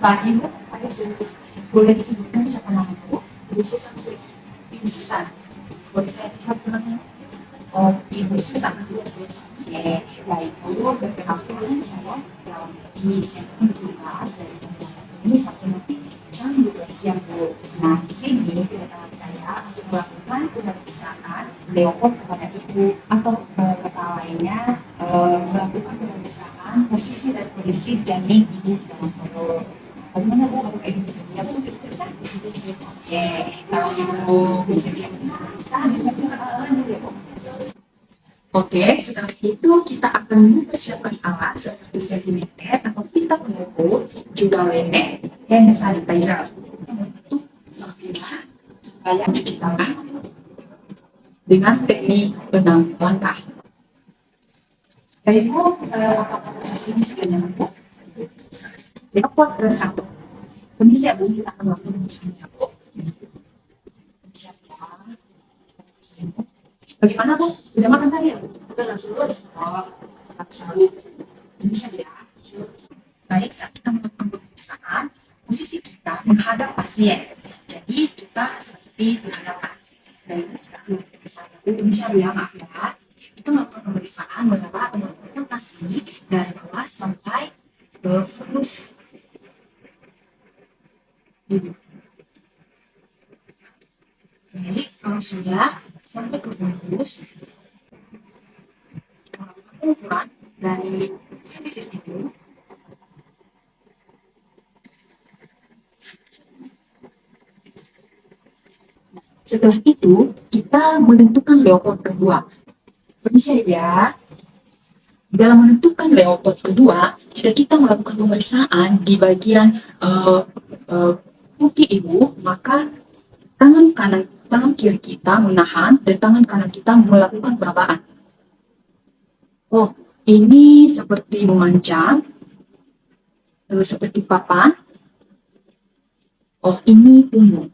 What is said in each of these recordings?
pagi Bu, ada Sus. Boleh disebutkan siapa nama Bu? Ibu Susan Sus. Ibu Susan. Boleh saya lihat namanya? Oh, Ibu Susan. Oke, baik Bu, perkenalkan saya Prawati. Saya kelas dari Jakarta ini sampai nanti jam 12 siang Bu. Nah, di sini kedatangan saya untuk melakukan pemeriksaan leopard kepada Ibu atau kata lainnya melakukan pemeriksaan posisi dan kondisi janin Ibu dalam perut. Bagaimana Bu? Apakah Ibu bersedia Bu untuk diperiksa? Oke, kalau Ibu bersedia untuk diperiksa, bisa kenalan dulu ya Bu. Oke, setelah itu kita akan mempersiapkan alat seperti sentimeter atau pita pengukur, juga wenek, hand sanitizer untuk sambilan supaya cuci tangan dengan teknik benang langkah. Baik Bu, apakah proses ini sudah nyaman Bu? Leopard satu. Permisi ya Bu, kita akan melakukan misalnya Bu. Siap ya. Bagaimana Bu? Udah makan tadi ya Bu? Udah langsung lulus? Oh, selalu. Ini siap ya. Baik, saat kita melakukan pemeriksaan, posisi kita menghadap pasien. Jadi kita seperti berhadapan. Baik, kita akan melakukan pemeriksaan. Ini siap ya, maaf ya. Kita melakukan pemeriksaan mengenai atau melakukan pasi dari bawah sampai ke fulus. Baik, kalau sudah sampai ke fulus, kita melakukan pengukuran dari cervix itu. Setelah itu, kita menentukan leopard kedua. Permisi ya. Dalam menentukan leopard kedua, jika kita melakukan pemeriksaan di bagian putih ibu, maka tangan kiri kita menahan dan tangan kanan kita melakukan perabaan. Oh, ini seperti memanjang, seperti papan. Oh, ini punggung.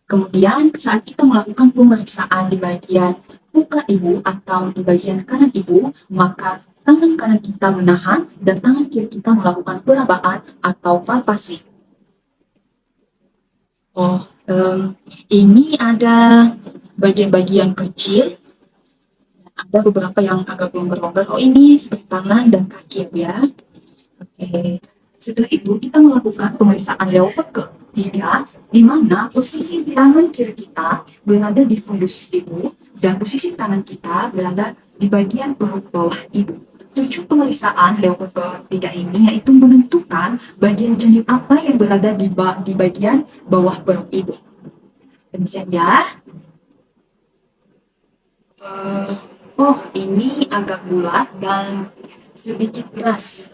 Kemudian saat kita melakukan pemeriksaan di bagian muka ibu atau di bagian kanan ibu, maka tangan kanan kita menahan dan tangan kiri kita melakukan perabaan atau palpasi. Oh, ini ada bagian-bagian kecil, ada beberapa yang agak longgar-longgar. Oh, ini seperti tangan dan kaki ya. Oke. Setelah itu kita melakukan pemeriksaan leopard ketiga, di mana posisi tangan kiri kita berada di fundus ibu dan posisi tangan kita berada di bagian perut bawah ibu. Tujuan pemeriksaan leopard ketiga ini yaitu menentukan bagian janin apa yang berada di bagian bawah perut ibu. Permisi ya. Oh, ini agak bulat dan sedikit keras.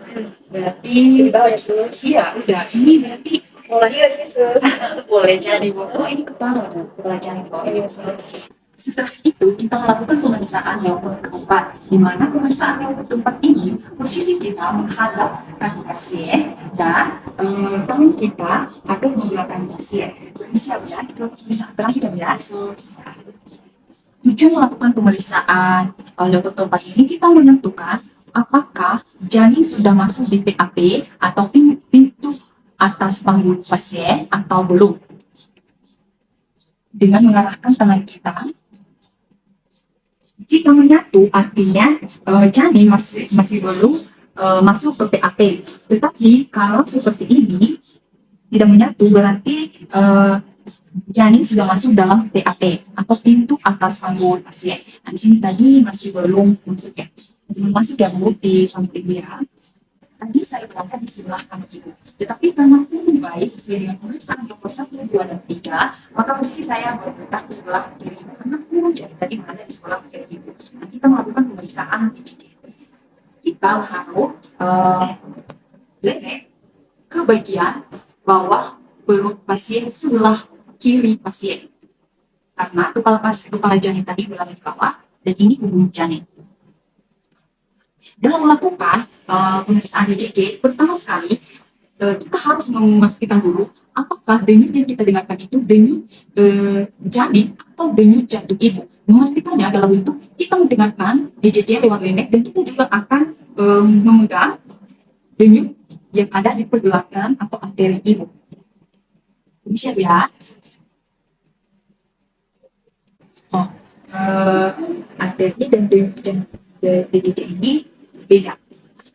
Berarti di bawah ya sus? Iya, udah. Ini berarti polanya ini sus. Boleh jadi Bu. Oh, ini kepala Bu. Kepala janin di bawah. Iya sus. Setelah itu kita melakukan pemeriksaan leopard keempat, di mana pemeriksaan leopard keempat ini posisi kita menghadap kaki pasien dan tangan kita agak membelakangi pasien. Siap ya, kita pemeriksaan terakhir ya. Tujuan melakukan pemeriksaan leopard keempat ini kita menentukan apakah janin sudah masuk di PAP atau pintu atas panggul pasien atau belum. Dengan mengarahkan tangan kita, jika menyatu artinya janin masih belum masuk ke PAP. Tetapi kalau seperti ini tidak menyatu berarti janin sudah masuk dalam PAP atau pintu atas panggul pasien. Nah, di sini tadi masih belum masuk ya. Masih belum masuk ya Bu di panggul ibu ya. Tadi saya berangkat di sebelah kanan ibu. Tetapi karena punggung bayi sesuai dengan pemeriksaan nomor 1, 2, dan 3, maka posisi saya berputar ke sebelah kiri ibu. Karena punggung jadi tadi berada di sebelah kiri ibu. Nah, kita melakukan pemeriksaan PJJ. Kita menaruh leher ke bagian bawah perut pasien sebelah kiri pasien. Karena kepala janin tadi berada di bawah dan ini punggung janin. Dalam melakukan pemeriksaan DJJ, pertama sekali kita harus memastikan dulu apakah denyut yang kita dengarkan itu denyut janin atau denyut jantung ibu. Memastikannya dalam bentuk kita mendengarkan DJJ lewat lenek dan kita juga akan memegang denyut yang ada di pergelangan atau arteri ibu. Ini siap ya. Oh, arteri dan DJJ ini berbeda.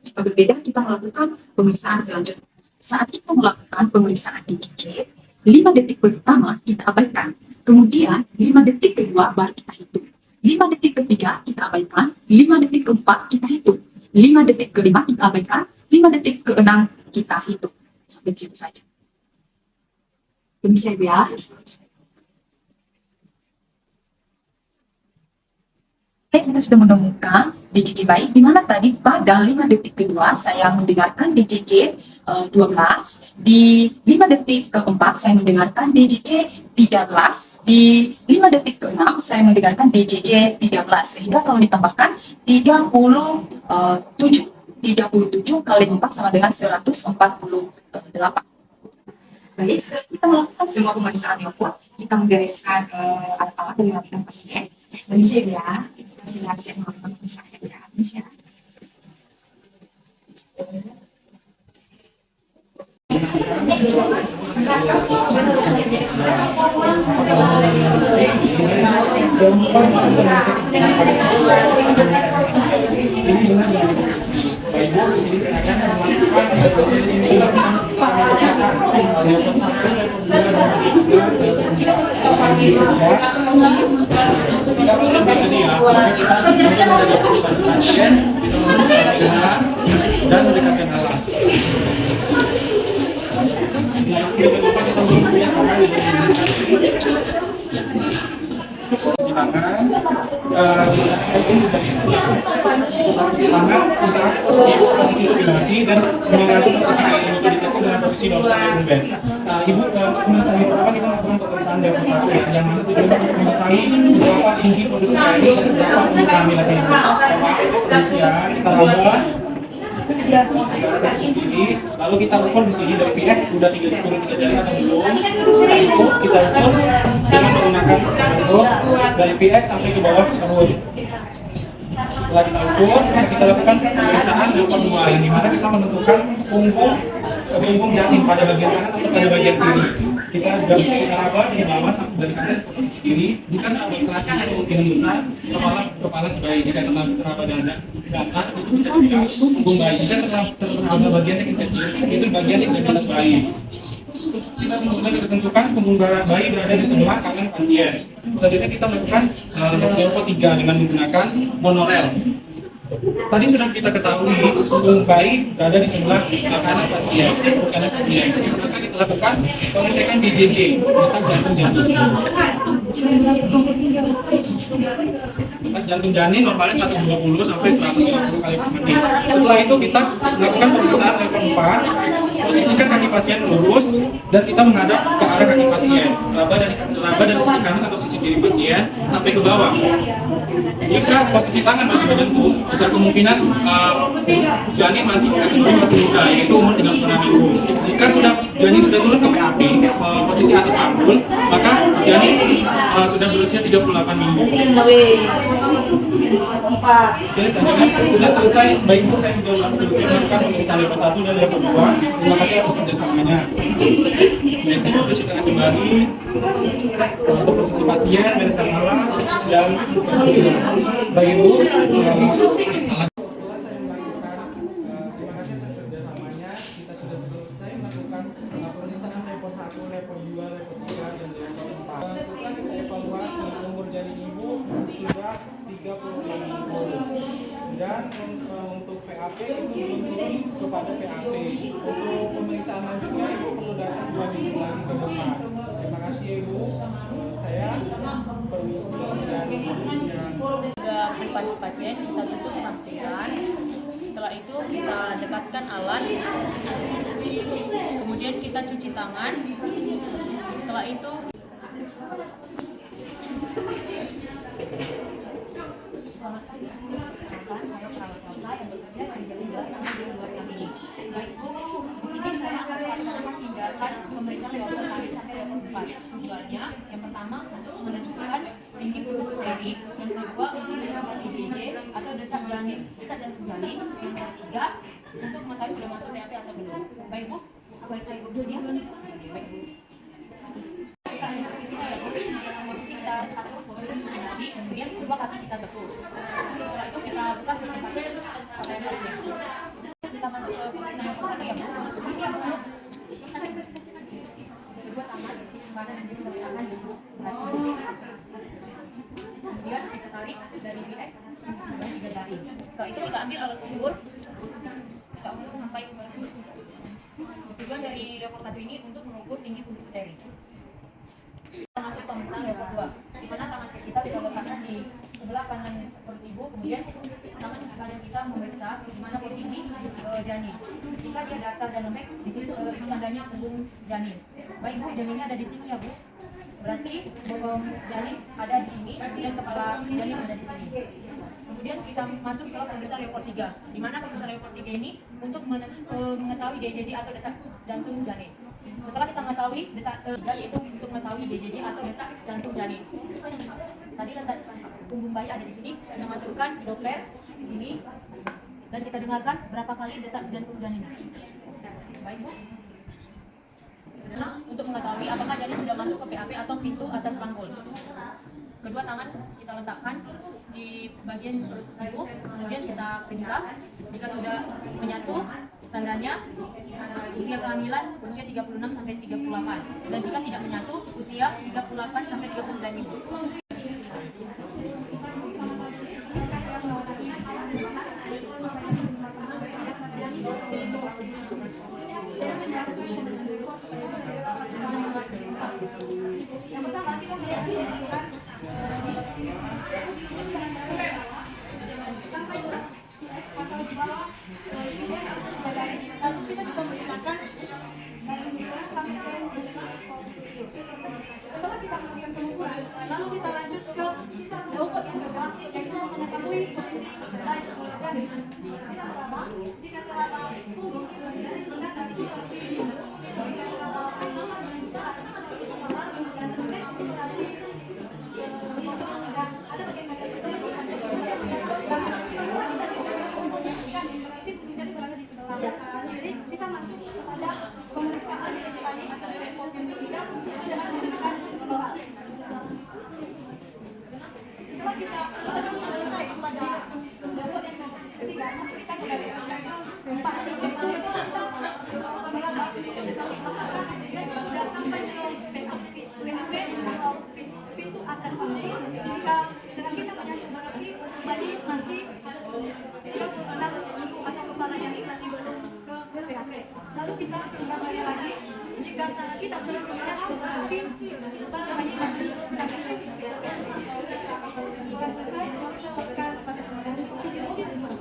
Jika berbeda, kita melakukan pemeriksaan selanjutnya. Saat kita melakukan pemeriksaan DJJ, 5 detik pertama kita abaikan. Kemudian 5 detik kedua baru kita hitung. 5 detik ketiga kita abaikan. 5 detik keempat kita hitung. 5 detik kelima kita abaikan. 5 detik keenam kita hitung. Sampai di situ saja. Ini saya ya. Kita sudah menemukan DJJ bayi, di mana tadi pada 5 detik kedua saya mendengarkan DJJ 12, di 5 detik keempat saya mendengarkan DJJ 13, di 5 detik ke-6 saya mendengarkan DJJ 13, sehingga kalau ditambahkan 37 kali 4 sama dengan 148. Baik, setelah kita melakukan semua pemeriksaan yang kuat, kita membereskan alat-alat dan melakukan pasien. Indonesia ya, kita siap melakukan pemeriksaan ya, Indonesia. Dan mendekatkan alat. Posisi sublimasi dan mengatur posisi ibu ditekan dengan posisi dorsal lumbar. Ibu mencari pertama kita melakukan pemeriksaan dari satu yang mana tujuan untuk mengetahui seberapa tinggi produksi air dan seberapa umur kehamilan ibu. Kemudian kita raba lalu kita ukur di sini dari PX udah 3 jari atau belum. Setelah itu kita ukur dengan menggunakan bentuk dari PX sampai ke bawah terus. Setelah kita ukur, kita lakukan pemeriksaan level 2 yang dimana kita menentukan punggung janin pada bagian kanan atau pada bagian kiri. Kita raba di bawah sampai dari kanan ke posisi kiri. Jika sampai kelas ini kemungkinan besar kepala sebayi. Jika teraba dada itu bisa dilihat punggung bayi. Jika teraba bagian yang kecil, itu bagian ekstremitas bayi. Kita sudah ditentukan punggung bayi berada di sebelah kanan pasien. Selanjutnya kita melakukan level 3 dengan menggunakan monorel. Tadi sudah kita ketahui punggung bayi berada di sebelah kanan pasien. Maka kita lakukan pengecekan DJJ, detak jantung janin. Detak jantung janin normalnya 120 sampai 150 kali per menit. Setelah itu kita melakukan pemeriksaan level 4. Posisikan kaki pasien lurus dan kita menghadap ke arah kaki pasien. Raba dari sisi kanan atau sisi kiri pasien sampai ke bawah. Jika posisi tangan masih menyentuh, besar kemungkinan janin masih muda, yaitu umur 36 minggu. Jika janin sudah turun ke PAP, posisi atas ambul, maka janin sudah berusia 38 minggu. Oke, selanjutnya sudah selesai. Baik Bu, saya sudah selesai melakukan pemeriksaan level 1 dan level 2. Terima kasih atas kerjasamanya. Setelah itu cuci tangan kembali untuk posisi pasien, bereskan alat dan baik Bu, salah. Sudah 36 minggu dan untuk VAP itu belum turun kepada VAP. Untuk pemeriksaan lanjutnya Ibu perlu datang 2 minggu lagi ke depan. Terima kasih Ibu. Saya permisi dan privasi pasien kita tutup sampingan. Setelah itu kita dekatkan alat, kemudian kita cuci tangan. Setelah itu selamat pagi, saya perawat Elsa yang bekerja dari jam 11 sampai jam 12 siang ini. Baik Bu, di sini saya akan melaksanakan tindakan pemeriksaan level 1 sampai level 4. Tujuannya yang pertama untuk menentukan tinggi produksi seri, yang kedua untuk menentukan DJJ atau detak jantung janin, yang ketiga untuk mengetahui sudah masuk PAP atau belum. balik lagi ke dia. Baik Bu. Posisinya ya Bu, posisi kita atur posisi sendiri, kemudian kedua kaki kita tekuk. Setelah itu kita buka secepatnya pakai tasnya. Kita masuk ke posisi yang satu ya Bu. Posisi yang Bu. Kedua tangan, badan dan juga tangan di kemudian kita tarik dari BX dan 3 jari. Setelah itu kita ambil alat ukur, kita ukur sampai ke sini. Tujuan dari level 1 ini untuk mengukur tinggi fundus uteri. Kita masuk pemeriksaan level 2, di mana tangan kita letakkan di sebelah kanan perut ibu, kemudian tangan kanan kita memeriksa di mana posisi janin. Jika dia datar dan lembek, di sini itu tandanya punggung janin. Baik Bu, janinnya ada di sini ya Bu. Berarti bokong janin ada di sini dan kepala janin ada di sini. Kemudian kita masuk ke pemeriksaan level 3, di mana pemeriksaan level 3 ini untuk mengetahui DJJ atau detak jantung janin. Setelah kita mengetahui detak yaitu untuk mengetahui DJJ atau detak jantung janin. Tadi letak punggung bayi ada di sini, kita masukkan Doppler di sini dan kita dengarkan berapa kali detak jantung janin. Baik Bu. Nah, untuk mengetahui apakah janin sudah masuk ke PAP atau pintu atas panggul. Kedua tangan kita letakkan di bagian perut ibu, kemudian kita periksa. Jika sudah menyatu, tandanya usia kehamilan usia 36 sampai 38, dan jika tidak menyatu usia 38 sampai 39 minggu. Yang pertama kita melihat sampai di X pasal di bawah, lalu kita juga menggunakan setelah kita melakukan pengukuran, lalu kita lanjut ke robot yang kedua, yaitu mengetahui posisi baik janin. Kita meraba, jika teraba punggung rendah dan itu seperti ini. Jika teraba pertama dan kita kepala dan lembek itu nanti dan ada bagian-bagian kecil berarti jadi berada di sebelah. Jadi kita masuk kepada pemeriksaan lagi level yang ketiga dengan menggunakan pengelola. Setelah kita selesai pada level yang ketiga, kita kembali ke empat. Yaitu kita meraba dan sudah sampai ke PAP atau pintu atas panggul. Jika dengan kita menyatu berarti bayi masih masuk kepala janin masih belum ke PAP. Lalu kita kembali lagi. Jika kita sudah menyatu berarti kepala bayi masih sampai ke PAP. Setelah selesai, tekan pasang saya telah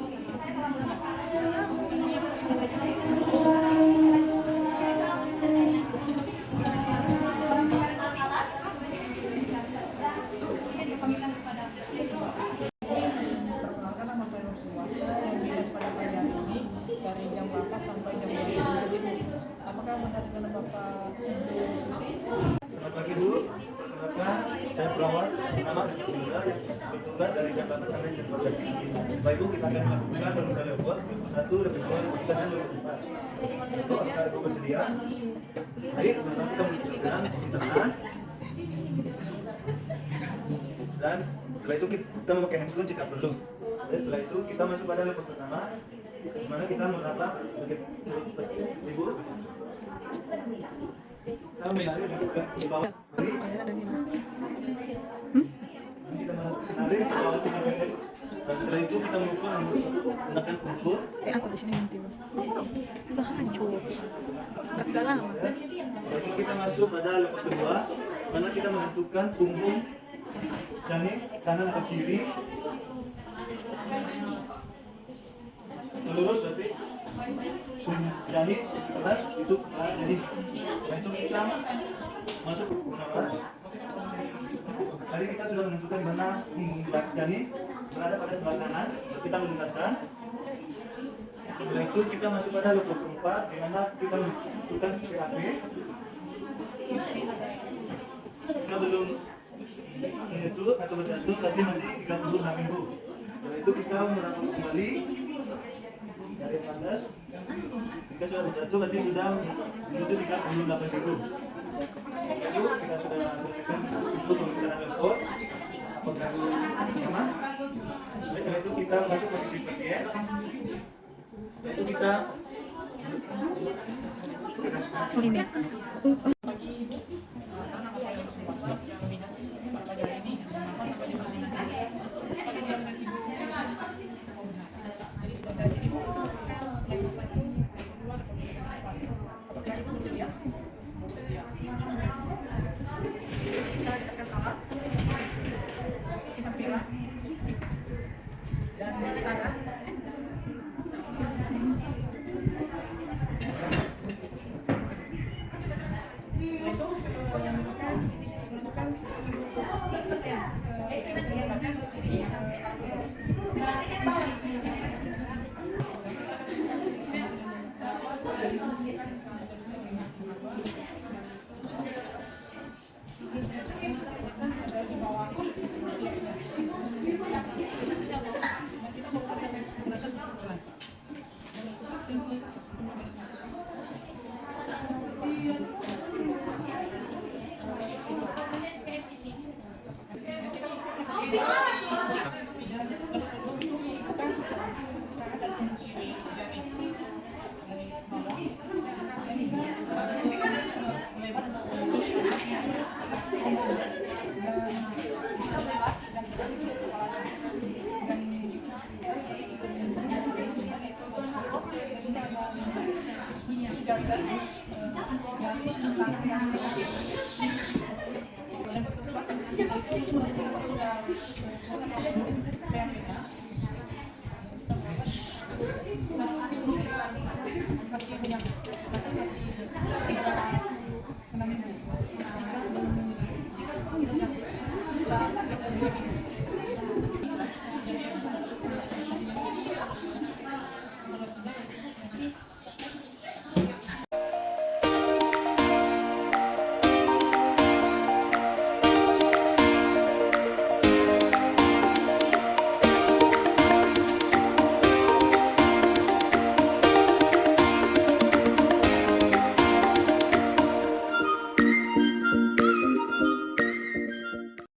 Perkenalkan, nama saya Nur Suwasa yang dinas pada pagi hari ini dari jam 4 sampai jam 12. Apakah benar dengan Bapak Ibu Susi? Selamat pagi Bu, perkenalkan saya perawat nama Rizky yang bertugas dari jam 8 sampai jam 12. Bapak Ibu, kita akan melakukan pemeriksaan level 1, level 2, level 3, dan level 4. Untuk apakah Ibu bersedia? Baik, pertama kita menunjukkan cuci tangan. Dan setelah itu kita memakai handphone jika perlu. Dan setelah itu kita masuk pada level pertama, di mana kita meraba ibu. Kita menarik di bawah. Kita menarik di bawah. Dan setelah itu kita mengukur menggunakan ukur. Aku di sini nanti. Udah hancur. Gak lama. Setelah itu kita masuk pada level kedua, mana kita menentukan punggung janin kanan atau kiri. Lurus berarti punggung janin keras itu kepala janin. Setelah itu kita masuk ke penawar. Tadi kita sudah menentukan di mana punggung janin berada pada sebelah kanan. Kita menggunakan. Setelah itu kita masuk pada level keempat, di mana kita menentukan PAP. Kita belum itu atau bersatu tapi masih 36 minggu. Setelah itu kita melakukan kembali dari 15. Jika sudah bisa itu berarti sudah itu bisa 28.000. Lalu kita sudah selesaikan untuk pemeriksaan laptop. Apakah aman? Setelah itu kita bantu posisi pasien. Itu kita Nama saya Rusmasa yang minus pada hari ini nama sampai di mana nanti. Jadi proses ini saya sampaikan keluar apakah ibu bersedia? Bersedia. Kita ditekan alat, kita pilih dan tangan. Itu yang menentukan